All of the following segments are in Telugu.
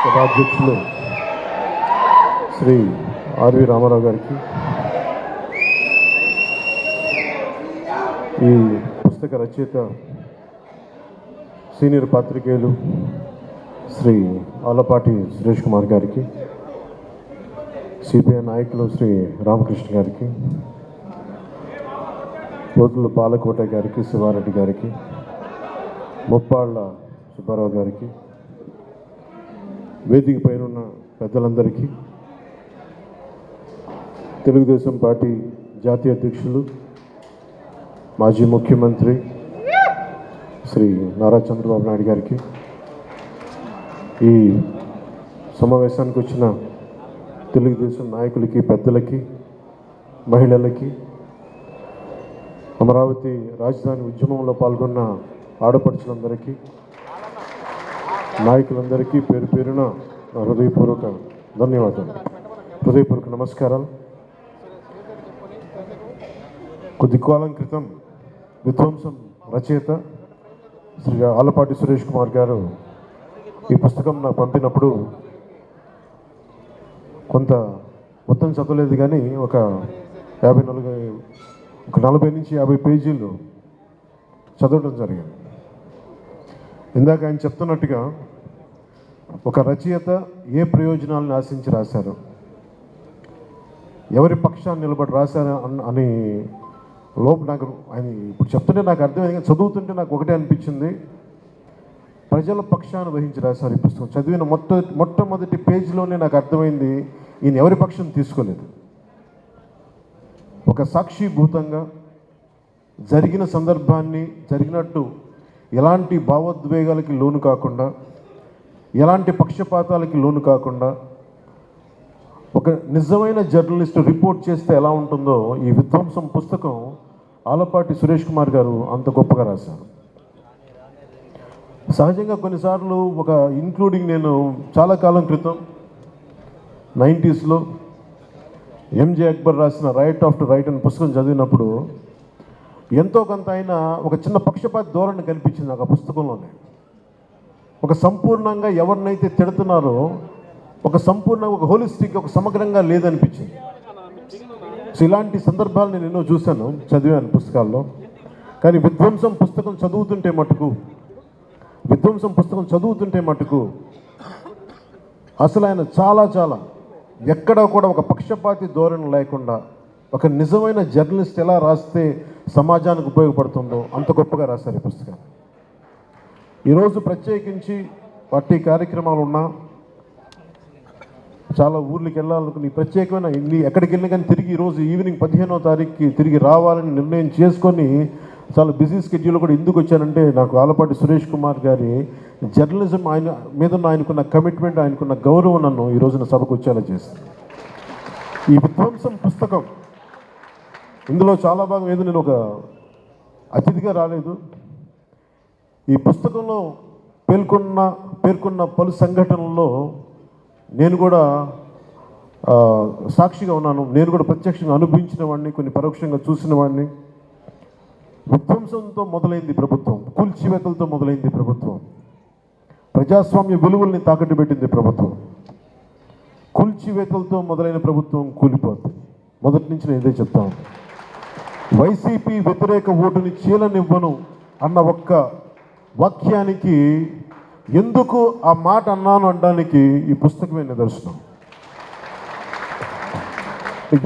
సభాధ్యక్షులు శ్రీ ఆర్వి రామారావు గారికి, ఈ పుస్తక రచయిత సీనియర్ పాత్రికేయులు శ్రీ ఆలపాటి సురేష్ కుమార్ గారికి, సిపిఐ నాయకులు శ్రీ రామకృష్ణ గారికి, పోతుల బాలకోట గారికి, శివారెడ్డి గారికి, ముప్పాళ్ళ సుబ్బారావు గారికి, వేదిక పైన పెద్దలందరికీ, తెలుగుదేశం పార్టీ జాతీయ అధ్యక్షులు మాజీ ముఖ్యమంత్రి శ్రీ నారా చంద్రబాబు నాయుడు గారికి, ఈ సమావేశానికి వచ్చిన తెలుగుదేశం నాయకులకి, పెద్దలకి, మహిళలకి, అమరావతి రాజధాని ఉద్యమంలో పాల్గొన్న ఆడపడుచులందరికీ, నాయకులందరికీ పేరు పేరున హృదయపూర్వక ధన్యవాదాలు, హృదయపూర్వక నమస్కారాలు. కొద్ది కాలం క్రితం విధ్వంసం రచయిత శ్రీ ఆలపాటి సురేష్ కుమార్ గారు ఈ పుస్తకం నాకు పంపినప్పుడు కొంత మొత్తం చదవలేదు, కానీ ఒక 40 నుంచి 50 పేజీలు చదవడం జరిగింది. ఇందాక ఆయన చెప్తున్నట్టుగా ఒక రచయిత ఏ ప్రయోజనాలను ఆశించి రాశారు, ఎవరి పక్షాన్ని నిలబడి రాశారు అని నాకు ఆయన ఇప్పుడు చెప్తుంటే నాకు అర్థమైంది, కానీ చదువుతుంటే నాకు ఒకటే అనిపించింది, ప్రజల పక్షాన్ని వహించి రాశారు ఈ పుస్తకం. చదివిన మొట్టమొదటి పేజీలోనే నాకు అర్థమైంది, ఈయన ఎవరి పక్షం తీసుకోలేదు. ఒక సాక్షిభూతంగా జరిగిన సందర్భాన్ని జరిగినట్టు ఎలాంటి భావోద్వేగాలకి లోను కాకుండా, ఎలాంటి పక్షపాతాలకి లోను కాకుండా, ఒక నిజమైన జర్నలిస్టు రిపోర్ట్ చేస్తే ఎలా ఉంటుందో ఈ విధ్వంసం పుస్తకం ఆలపాటి సురేష్ కుమార్ గారు అంత గొప్పగా రాశారు. సహజంగా కొన్నిసార్లు ఇంక్లూడింగ్ నేను చాలా కాలం క్రితం 90s ఎంజే అక్బర్ రాసిన రైట్ ఆఫ్టర్ రైట్ అనే పుస్తకం చదివినప్పుడు ఎంతో కొంత ఆయన ఒక చిన్న పక్షపాత ధోరణి కనిపించింది నాకు ఆ పుస్తకంలోనే. ఒక సంపూర్ణంగా ఎవరినైతే తిడుతున్నారో సంపూర్ణంగా ఒక హోలిస్టిక్, ఒక సమగ్రంగా లేదనిపించింది. సో ఇలాంటి సందర్భాలు నేను ఎన్నో చూశాను, చదివాను పుస్తకాల్లో. కానీ విధ్వంసం పుస్తకం చదువుతుంటే మటుకు అసలు ఆయన చాలా ఎక్కడా కూడా ఒక పక్షపాతి ధోరణి లేకుండా, ఒక నిజమైన జర్నలిస్ట్ ఎలా రాస్తే సమాజానికి ఉపయోగపడుతుందో అంత గొప్పగా రాశారు ఈ పుస్తకాన్ని. ఈరోజు ప్రత్యేకించి పార్టీ కార్యక్రమాలు ఉన్నా, చాలా ఊర్లకి వెళ్ళాలనుకుని ప్రత్యేకమైన ఎక్కడికి వెళ్ళినా కానీ తిరిగి ఈరోజు ఈవినింగ్ 15వ తారీఖుకి తిరిగి రావాలని నిర్ణయం చేసుకొని చాలా బిజీ స్కెడ్యూల్ కూడా ఎందుకు వచ్చానంటే, నాకు ఆలపాటి సురేష్ కుమార్ గారి జర్నలిజం ఆయన మీద ఆయనకున్న కమిట్మెంట్, ఆయనకున్న గౌరవం నన్ను ఈ రోజున సభకు వచ్చేలా చేస్తుంది. ఈ విధ్వంసం పుస్తకం ఇందులో చాలా భాగం ఏదో నేను ఒక అతిథిగా రాలేదు. ఈ పుస్తకంలో పేర్కొన్న పలు సంఘటనల్లో నేను కూడా సాక్షిగా ఉన్నాను. నేను కూడా ప్రత్యక్షంగా అనుభవించిన వాడిని, కొన్ని పరోక్షంగా చూసిన వాడిని. విధ్వంసంతో మొదలైంది ప్రభుత్వం, కూల్చివేతలతో మొదలైంది ప్రభుత్వం, ప్రజాస్వామ్య విలువల్ని తాకట్టు పెట్టింది ప్రభుత్వం. కూల్చివేతలతో మొదలైన ప్రభుత్వం కూలిపోతుంది. మొదటి నుంచి నేను ఇదే చెప్తాను. వైసీపీ వ్యతిరేక ఓటుని చీలనివ్వను అన్న ఒక్క వాక్యానికి, ఎందుకు ఆ మాట అన్నాను అనడానికి ఈ పుస్తకమే నిదర్శనం.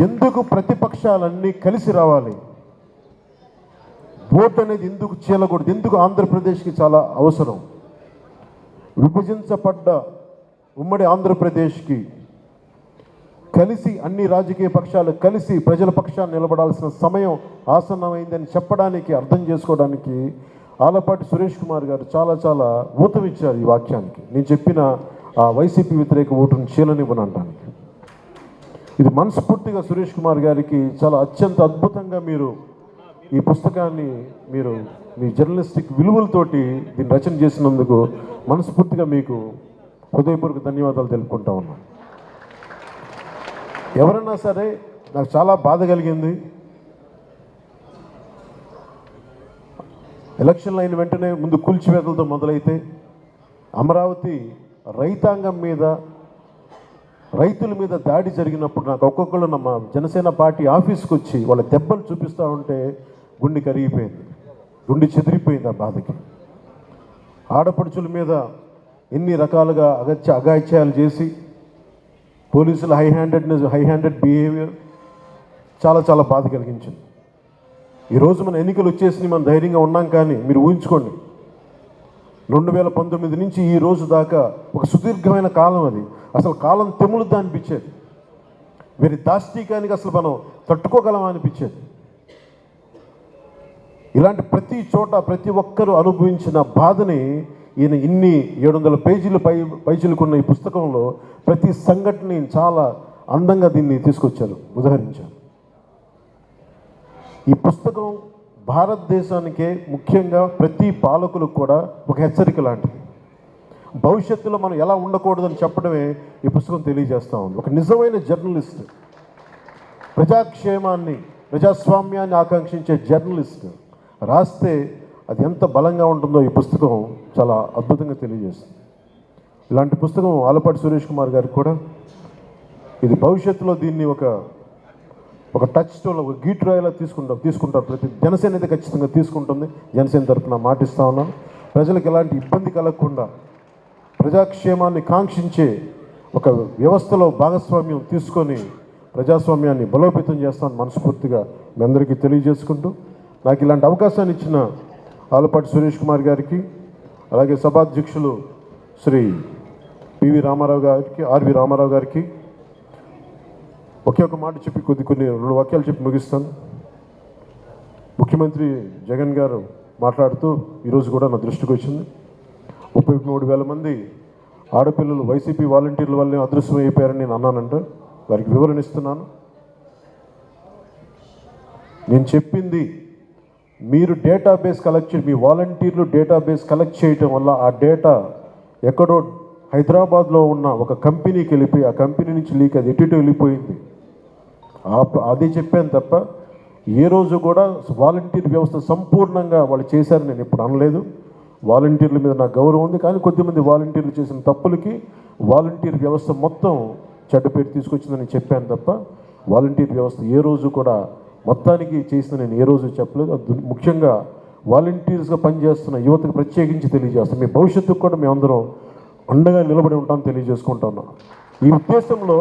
ఎందుకు ప్రతిపక్షాలన్నీ కలిసి రావాలి, ఓటు అనేది ఎందుకు చీలకూడదు, ఎందుకు ఆంధ్రప్రదేశ్కి చాలా అవసరం, విభజించబడ్డ ఉమ్మడి ఆంధ్రప్రదేశ్కి కలిసి అన్ని రాజకీయ పక్షాలు కలిసి ప్రజల పక్షాన్ని నిలబడాల్సిన సమయం ఆసన్నమైందని చెప్పడానికి, అర్థం చేసుకోవడానికి ఆలపాటి సురేష్ కుమార్ గారు చాలా ఊతమిచ్చారు ఈ వాక్యానికి. నేను చెప్పిన ఆ వైసీపీ వ్యతిరేక ఓటును చీలనివ్వనడానికి. ఇది మనస్ఫూర్తిగా సురేష్ కుమార్ గారికి చాలా అత్యంత అద్భుతంగా ఈ పుస్తకాన్ని మీ జర్నలిస్టిక్ విలువలతోటి దీన్ని రచన చేసినందుకు మనస్ఫూర్తిగా మీకు హృదయపూర్వక ధన్యవాదాలు తెలుపుకుంటా ఉన్నాను. ఎవరన్నా సరే, నాకు చాలా బాధ కలిగింది. ఎలక్షన్లు అయిన వెంటనే ముందు కూల్చివేతలతో మొదలైతే అమరావతి రైతాంగం మీద, రైతుల మీద దాడి జరిగినప్పుడు నాకు ఒక్కొక్కరు మా జనసేన పార్టీ ఆఫీస్కి వచ్చి వాళ్ళ దెబ్బలు చూపిస్తూ ఉంటే గుండె కరిగిపోయింది, గుండె చెదిరిపోయింది ఆ బాధకి. ఆడపడుచుల మీద ఎన్ని రకాలుగా అగాయిత్యాలు చేసి పోలీసులు హై హ్యాండెడ్ బిహేవియర్ చాలా చాలా బాధ కలిగించింది. ఈరోజు మన ఎన్నికలు వచ్చేసి మనం ధైర్యంగా ఉన్నాం, కానీ మీరు ఊహించుకోండి 2019 నుంచి ఈ రోజు దాకా ఒక సుదీర్ఘమైన కాలం, అది అసలు కాలం తెములుద్దా అనిపించేది. వీరి దాష్టీకానికి అసలు మనం తట్టుకోగలమా అనిపించేది. ఇలాంటి ప్రతి చోట ప్రతి ఒక్కరూ అనుభవించిన బాధని ఈయన ఇన్ని 700 పేజీలు పైచిలుకున్న ఈ పుస్తకంలో ప్రతి సంఘటనని చాలా అందంగా దీన్ని తీసుకొచ్చారు, ఉదాహరించారు. ఈ పుస్తకం భారతదేశానికే, ముఖ్యంగా ప్రతి పాలకులకు కూడా ఒక హెచ్చరిక లాంటిది. భవిష్యత్తులో మనం ఎలా ఉండకూడదని చెప్పడమే ఈ పుస్తకం తెలియజేస్తూ ఉంది. ఒక నిజమైన జర్నలిస్ట్, ప్రజాక్షేమాన్ని, ప్రజాస్వామ్యాన్ని ఆకాంక్షించే జర్నలిస్ట్ రాస్తే అది ఎంత బలంగా ఉంటుందో ఈ పుస్తకం చాలా అద్భుతంగా తెలియజేస్తుంది. ఇలాంటి పుస్తకం ఆలపాటి సురేష్ కుమార్ గారికి కూడా ఇది భవిష్యత్తులో దీన్ని ఒక టచ్ స్టోన్, ఒక గీట్రాయిలా తీసుకుంటారు. ప్రతి జనసేన అయితే ఖచ్చితంగా తీసుకుంటుంది. జనసేన తరఫున మాటిస్తూ ఉన్నాను. ప్రజలకు ఎలాంటి ఇబ్బంది కలగకుండా ప్రజాక్షేమాన్ని కాంక్షించే ఒక వ్యవస్థలో భాగస్వామ్యం తీసుకొని ప్రజాస్వామ్యాన్ని బలోపేతం చేస్తామని మనస్ఫూర్తిగా మీ అందరికీ తెలియజేసుకుంటూ, నాకు ఇలాంటి అవకాశాన్ని ఇచ్చిన ఆలపాటి సురేష్ కుమార్ గారికి, అలాగే సభాధ్యక్షులు శ్రీ పివి రామారావు గారికి, ఆర్వి రామారావు గారికి ఒకే ఒక మాట చెప్పి కొన్ని 2 వాక్యాలు చెప్పి ముగిస్తాను. ముఖ్యమంత్రి జగన్ గారు మాట్లాడుతూ ఈరోజు కూడా నా దృష్టికి వచ్చింది, 33,000 మంది ఆడపిల్లలు వైసీపీ వాలంటీర్ల వల్లే అదృశ్యమైపోయారని నేను అన్నానంట. వారికి వివరణ ఇస్తున్నాను. నేను చెప్పింది మీరు డేటాబేస్ కలెక్ట్ మీ వాలంటీర్లు డేటాబేస్ కలెక్ట్ చేయటం వల్ల ఆ డేటా ఎక్కడో హైదరాబాద్లో ఉన్న ఒక కంపెనీకి వెళ్ళిపోయి ఆ కంపెనీ నుంచి లీక్ అది ఎటు వెళ్ళిపోయింది. అదే చెప్పాను తప్ప ఏ రోజు కూడా వాలంటీర్ వ్యవస్థ సంపూర్ణంగా వాళ్ళు చేశారని నేను ఇప్పుడు అనలేదు. వాలంటీర్ల మీద నాకు గౌరవం ఉంది, కానీ కొద్దిమంది వాలంటీర్లు చేసిన తప్పులకి వాలంటీర్ వ్యవస్థ మొత్తం చెడ్డ పేరు తీసుకొచ్చిందని చెప్పాను తప్ప వాలంటీర్ వ్యవస్థ ఏ రోజు కూడా మొత్తానికి చేసిన నేను ఏ రోజు చెప్పలేదు. అది ముఖ్యంగా వాలంటీర్స్గా పనిచేస్తున్న యువతకు ప్రత్యేకించి తెలియజేస్తాను. మీ భవిష్యత్తుకు కూడా మేమందరం అండగా నిలబడి ఉంటామని తెలియజేసుకుంటున్నాం. ఈ ఉద్దేశంలో,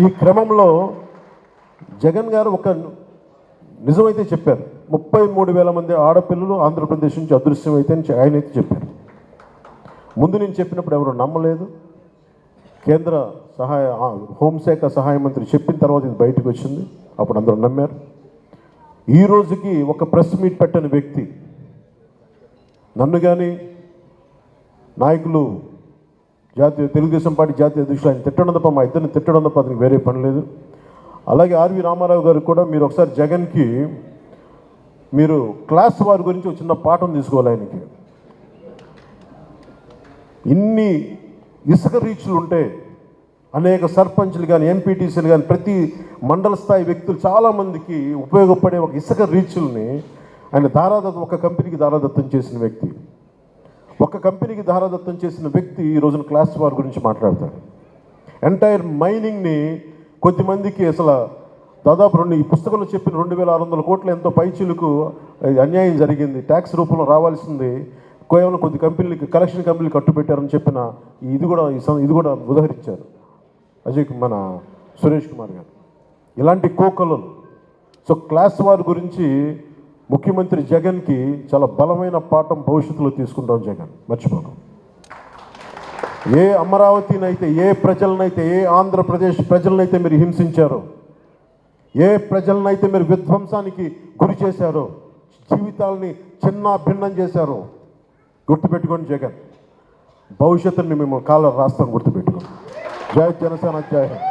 ఈ క్రమంలో జగన్ గారు ఒక నిజమైతే చెప్పారు. 33,000 మంది ఆడపిల్లలు ఆంధ్రప్రదేశ్ నుంచి అదృశ్యమైతే అని ఆయనైతే చెప్పారు. ముందు నేను చెప్పినప్పుడు ఎవరు నమ్మలేదు. కేంద్ర హోంశాఖ సహాయ మంత్రి చెప్పిన తర్వాత ఇది బయటకు వచ్చింది, అప్పుడు అందరూ నమ్మారు. ఈ రోజుకి ఒక ప్రెస్ మీట్ పెట్టని వ్యక్తి, నన్ను కానీ నాయకులు తెలుగుదేశం పార్టీ జాతీయ అధ్యక్షులు ఆయన తిట్టడం తప్ప, మా ఇద్దరిని తిట్టడం తప్ప అతనికి వేరే పని లేదు. అలాగే ఆర్వి రామారావు గారు కూడా మీరు ఒకసారి జగన్కి మీరు క్లాస్ వారి గురించి ఒక చిన్న పాఠం తీసుకోవాలి. ఆయనకి ఇన్ని ఇసుక రీచ్లు ఉంటే అనేక సర్పంచ్లు కానీ ఎంపీటీసీలు కానీ ప్రతి మండల స్థాయి వ్యక్తులు చాలామందికి ఉపయోగపడే ఒక ఇసుక రీచ్ల్ని ఆయన ఒక కంపెనీకి దారాదత్తం చేసిన వ్యక్తి. ఒక కంపెనీకి దారాదత్తం చేసిన వ్యక్తి ఈ రోజున క్లాస్ వార్ గురించి మాట్లాడతాడు. ఎంటైర్ మైనింగ్ని కొద్దిమందికి అసలు దాదాపు ఈ పుస్తకంలో చెప్పిన 2,600 కోట్ల ఎంతో పైచీలకు అన్యాయం జరిగింది, ట్యాక్స్ రూపంలో రావాల్సింది కేవలం కొద్ది కంపెనీలకి, కలెక్షన్ కంపెనీలు కట్టుబెట్టారని చెప్పిన ఇది కూడా ఉదాహరించారు మన సురేష్ కుమార్ గారు. ఇలాంటి కోకలు. సో క్లాస్ వార్ గురించి ముఖ్యమంత్రి జగన్కి చాలా బలమైన పాఠం భవిష్యత్తులో తీసుకుంటాం. జగన్ మర్చిపోకు. ఏ అమరావతినైతే, ఏ ప్రజలనైతే, ఏ ఆంధ్రప్రదేశ్ ప్రజలనైతే మీరు హింసించారో, ఏ ప్రజలనైతే మీరు విధ్వంసానికి గురి చేశారో, జీవితాలని చిన్న భిన్నం చేశారో, గుర్తుపెట్టుకోండి జగన్. భవిష్యత్తుని మేము కాలర్ రాస్తాం, గుర్తుపెట్టుకోండి. జై జనసేన, జై హింద్.